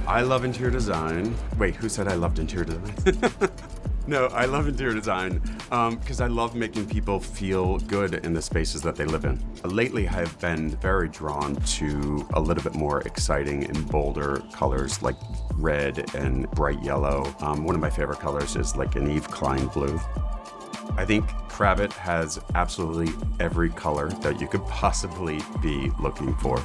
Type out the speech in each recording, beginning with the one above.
I love interior design. Wait, who said I loved interior design? No, I love interior design because I love making people feel good in the spaces that they live in. Lately, I've been very drawn to a little bit more exciting and bolder colors like red and bright yellow. One of my favorite colors is like an Yves Klein blue. I think Krabbit has absolutely every color that you could possibly be looking for.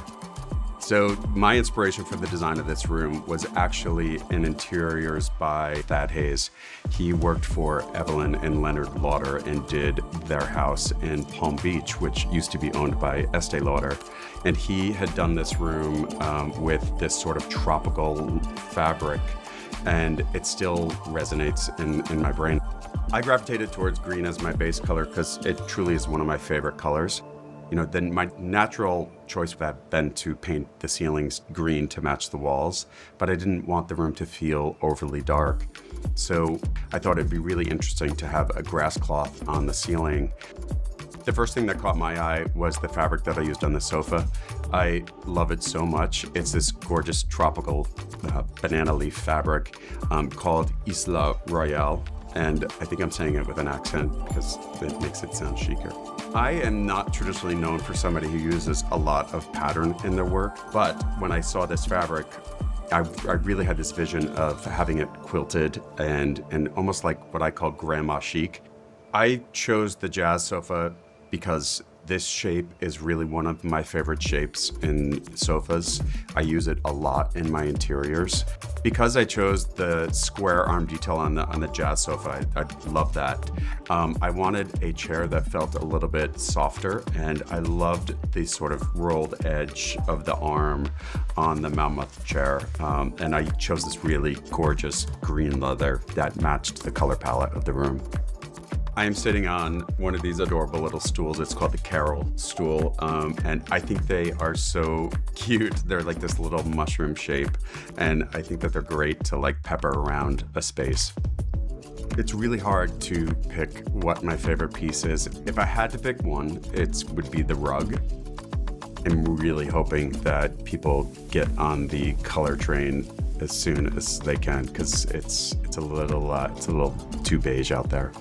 So my inspiration for the design of this room was actually in interiors by Thad Hayes. He worked for Evelyn and Leonard Lauder and did their house in Palm Beach, which used to be owned by Estee Lauder. And he had done this room with this sort of tropical fabric, and it still resonates in my brain. I gravitated towards green as my base color because it truly is one of my favorite colors. You know, then my natural choice would have been to paint the ceilings green to match the walls, but I didn't want the room to feel overly dark. So I thought it'd be really interesting to have a grass cloth on the ceiling. The first thing that caught my eye was the fabric that I used on the sofa. I love it so much. It's this gorgeous tropical banana leaf fabric called Isla Royale. And I think I'm saying it with an accent because it makes it sound chicer. I am not traditionally known for somebody who uses a lot of pattern in their work, but when I saw this fabric, I really had this vision of having it quilted and almost like what I call grandma chic. I chose the jazz sofa because this shape is really one of my favorite shapes in sofas. I use it a lot in my interiors. Because I chose the square arm detail on the jazz sofa, I love that. I wanted a chair that felt a little bit softer, and I loved the sort of rolled edge of the arm on the mammoth chair. And I chose this really gorgeous green leather that matched the color palette of the room. I am sitting on one of these adorable little stools. It's called the Carol stool, and I think they are so cute. They're like this little mushroom shape, and I think that they're great to like pepper around a space. It's really hard to pick what my favorite piece is. If I had to pick one, it would be the rug. I'm really hoping that people get on the color train as soon as they can because it's a little too beige out there.